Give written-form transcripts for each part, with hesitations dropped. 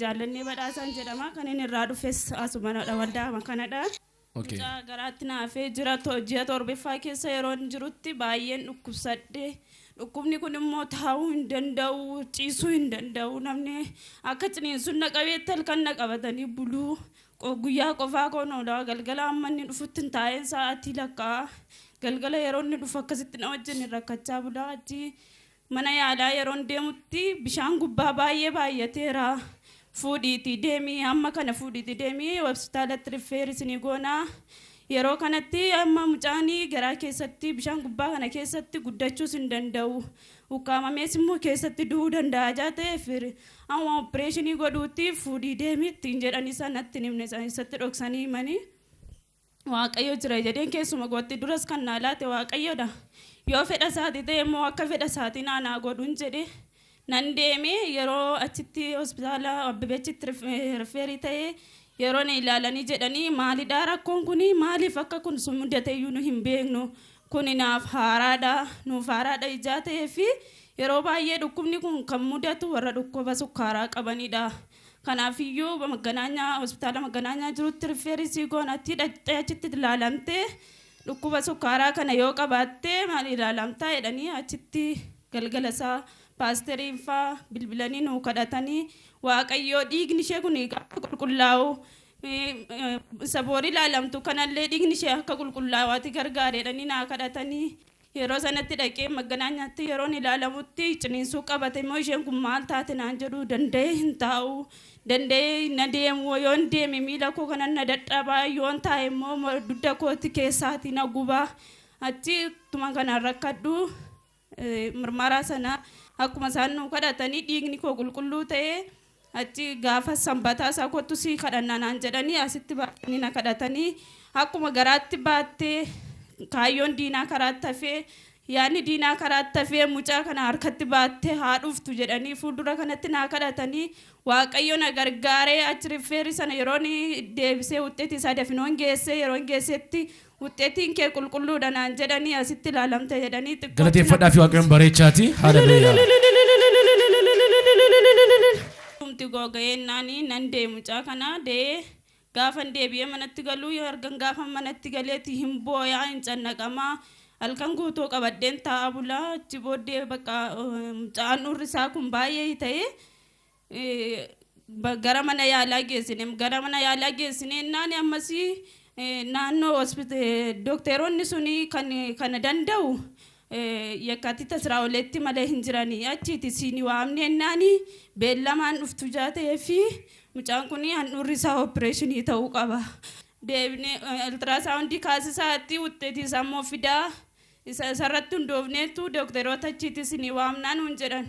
jaalannee badhaasaan jedhama kan inni irraa dhufes asumanadha waldaa kanadha. Mucaa garaatti naafee jira ji'a torbaffaa keessa yeroo jirutti baay'een dhukkubsadhe. Dhukkubni kun immoo taa'uu hin danda'u, ciisuu hin danda'u. Namni akka ciniinsuun na qabeetti halkan na qabatanii buluu. Guyyaa qofaa konoodha galgala amma inni dhufutti hin taa'een sa'aatii lakkaa. Galgala yeroo inni dhufu akkasitti na wajjin rakkachaa bulaa. Achi mana yaalaa yeroo deemutti bishaan gubbaa baay'ateera. Fuudhiitii deemii amma kana fuudhiitii deemii hospitaalatti rifeerisinii goonaa. Yeroo kanatti amma mucaanii garaa keessatti bishaan gubbaa kana keessatti guddachuus hin danda'u. Ukkaamamees immoo keessatti du'uu danda'a jaateef amma opereeshinii godhuutti fuudhii deemii ittiin jedhanii sanatti nimne isatti dhoksanii himanii. Waaqayyo jira jedheen keessuma gootti duras kan naa laate waaqayyodha. Yoo fedha isaati ta'e immoo akka fedha isaatii naa godhuun jedhe. Nan deemee yeroo achitti hospitaala abbebechitti rifeerii ta'ee yeroo na ilaalanii jedhanii maalidhaa rakkoon kuni maaliif akka kun sun mudate iyyuu nu hin beeknu kuni naaf haaraadha nuuf haaraadha ijaa ta'ee fi yeroo baay'ee dhukkubni kun kan mudatu warra dhukkuba sukkaaraa qabanidha. Kanaaf iyyuu hospitaala Maganaanyaa jirutti rifeerii goonatti dhaqxee achitti ilaalamtee dhukkuba sukkaaraa kana yoo qabaattee maal ilaalamtaa jedhanii achitti galgala isaa paasteriin faa bilbilanii nuu kadhatanii waaqayyoo dhiigni ishee kun qulqullaa'u saboori ilaalamtu kanallee dhiigni ishee akka qulqullaa'aati gargaareedhanii naa kadhatanii yeroo sanatti dhaqee Maganaanyaatti yeroon ilaalamutti ciniinsuu qabate immoo isheen kun maal taate naan jedhu danda'ee hin taa'u danda'ee na deemu yoon deeme miila koo kanan na dadhabaa yoon taa'e immoo dugda kootti keessaatii na gubaa achi tuma kanaan rakkadhu mirmaraa sana akkuma isaan nu kadhatanii dhiigni koo qulqulluu ta'ee achi gaafa sanbataa isaa kottu sii kadhannaa naan jedhanii asitti baatanii na kadhatanii akkuma garaatti baattee kaayyoon diinaa karaatti hafee yaadni diinaa karaatti hafee mucaa kana harkatti baattee haa dhuftu jedhanii fuuldura kanatti na kadhatanii waaqayyo na gargaaree achi rifeerii sana yeroon deebisee wuxxeetii isaa dafinoon geessee yeroon geessetti wuxxeetiin kee qulqulluudha naan jedhanii asitti ilaalamte jedhanii galateeffadhaa fi waaqayyoon bareechaati haleluuyaa. Humti goga'ee naanii nan deemu mucaa kana dee gaafa deebi'ee manatti galuu yoo argan gaafa manatti galeeti hin booyaa hin cannaqamaa halkan guutuu qabaddeen taa'aa bulaa achi booddee bakka mucaan urri isaa kun baay'ee ta'ee gara mana yaalaa geessine naani ammasii naannoo dookteroonni suni kana danda'u yakkaatti Israa'oletti malee hin jiranii achiiti siinii waamnee naani beellamaan dhuftu jaatee fi mucaan kun handhuurri isaa opereeshinii ta'uu qaba. Deebinee ultrasaawundii kaasisaatti wuxxeetii isaa immoo fidaa isarratti hundoofneetu dookteroota achiiti siinii waamnaan hun jedhan.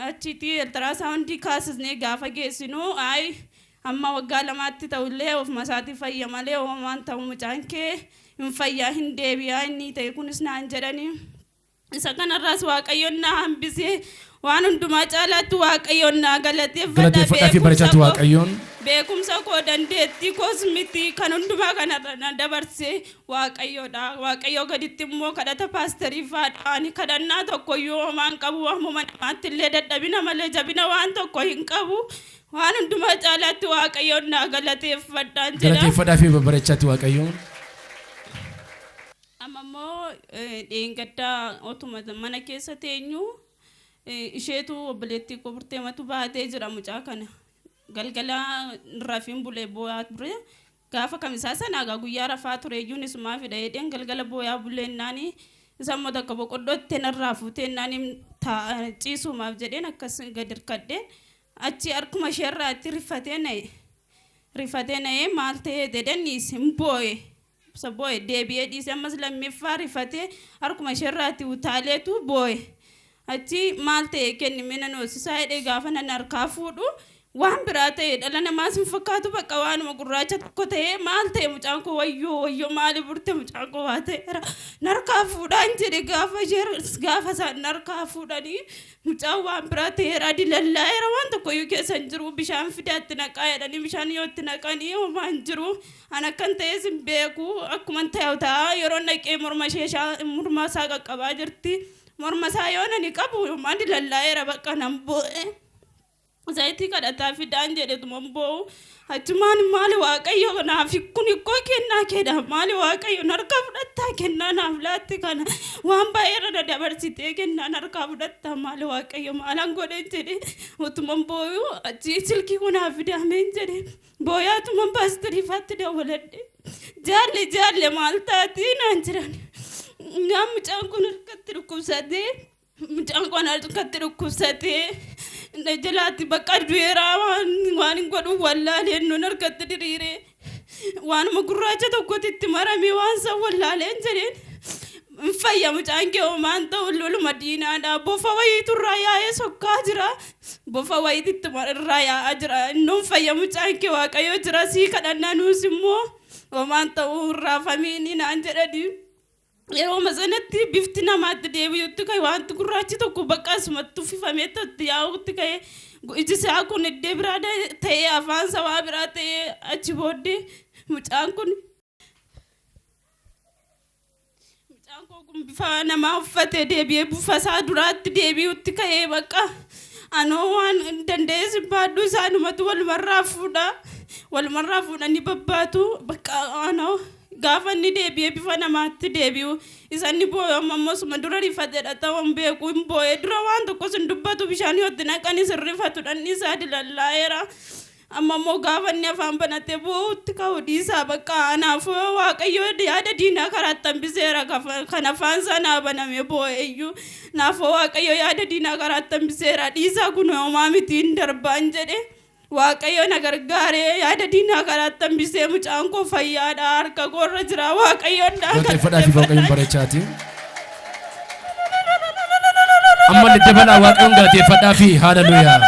Achiiti ultrasaawundii kaasisnee gaafa geessinu amma waggaa lamaatti ta'ullee ofuma isaatii fayya malee waan ta'u mucaan kee hin fayyaa hin deebi'aa inni ta'e kunis naan jedhanii. Isa kanarraas waaqayyoon na hambisee waan hundumaa caalaatti waaqayyoon na galateeffadhaa fi bareechaatti waaqayyoon. Beekumsa koo dandeettii koos miti kan hundumaa kanarra na dabarsee waaqayyoodha. Waaqayyoo gaditti immoo kadhata paasterii faadha. Ani kadhannaa tokkoyyuu homaan qabu waamuma namaatti illee dadhabina malee jabina waan tokko hin qabu. Waan hundumaa caalaatti waaqayyoon na galateeffadhaan jedha. Galateeffadhaa fi bareechaatti waaqayyoon. Amma immoo dheengaddaa otuma mana keessa teenyu isheetu obboleettii koo burteematu baatee jira mucaa kana. Galgala rafiin bulee boo'aa ture. Gaafa kamisaa sanaa guyyaa rafaa ture iyyuu isumaa fida jedheen galgala boo'aa buleen naanii isa immoo takka boqoddootti narraa fuutee naanii ciisumaaf jedheen akkas gad hirkadheen. Achi harkuma isheerraatti rifatee na'ee maal ta'ee dedeenniis hin boo'e. Saboo'e deebi'ee dhiisee ammas lammiffaa rifatee harkuma isheerraatti utaaleetu boo'e. Achi maal ta'e kennimee nan hoosisaa jedhee gaafa nan harkaa fuudhu waan biraa ta'e dhala namaas hin fakkaatu bakka waanuma gurraacha tokko ta'e maal ta'e mucaan koo wayyoo maali burte mucaan koo waa ta'eera narkaa fuudhaan jedhe gaafa isaan narkaa fuudhanii mucaan waan biraa ta'eera dilallaa'eera waan tokkoyyuu keessa hin jiru bishaan fidaatti naqaa jedhanii bishaan yoo itti naqanii homaa hin jiru an akkan ta'es hin beeku akkuma ta'e ta'a yeroo naqee morma isaa qaqqabaa jirti morma isaa yoo nani qabu homaa dilallaa'eera bakka nan boo'e. zayitii kadhataa fidaan jedheetuma boo'u achumaan maali waaqayyo naaf kun ikkoo kennaa kedha maali waaqayyo harka fudhattaa kennaa naaf laatti kana waan baay'ee dabarsitee kennaa harka fudhattaa maali waaqayyo maalan godhe jedhe utuma boo'u achi silkii kunaaf fidameen jedhe boo'aatuma paastiriifaatti dawaladhe jaalle maal taatii naan jiran mucaan kun harkatti dhukkubsatee mucaan kun harkatti dhukkubsatee jalaatti bakka du'eeraa waan godhu wallaaleen nun harkatti diriire waanuma gurraacha tokkotti itti marame waan san wallaaleen jedheen fayya mucaan kee homaan ta'u loluma diinaadha bofa wayiitu irraa yaa'ee sokkaa jira bofa wayiitti irraa yaa'aa jira innoon fayya mucaan kee waaqayyo jira sii kadhannaa nuus immoo homaan ta'u raafamiini naan jedhani yeroo masanatti bifti namaatti deebi'utti ka'e wanti gurraachi tokko bakka asumatti uffifamee ta'utti yaa'utti ka'e iji isaa kun iddoo biraa ta'ee afaan sabaa biraa ta'ee achi booddee mucaan kun bifa namaa uffatee deebi'ee bufa isaa duraatti deebi'utti ka'ee bakka anoo waan dandeessi baaduu isaanumatu walumarraa fuudhanii babbaatu bakka anoo gaafa inni deebi'ee bifa namaatti deebi'u isanni boo'ee ammoo suma dura rifatedha ta'uun beeku hin boo'ee dura waan tokko sun dubbatu bishaan yotti naqanii sirrifatu dhanni isaa dilallaa'eera amma immoo gaafa inni afaan banatee boo'utti ka'u dhiisaa bakka anaafuu waaqayyoo yaada diinaa karaatti hambiseera kan afaan sanaa baname boo'eeyyuu naafuu waaqayyoo yaada diinaa karaatti hambiseera dhiisaa kun homaa mitiin darbaan jedhe waaqayyo na gargaaree yaada diinaa karaatti hambisee mucaan koo fayyaadha harka koorra jira waaqayyoon galateeffadhaa fi waaqayyoon bareechaati amma ni dabalaa waaqayyoon galateeffadhaa fi haleluuyaa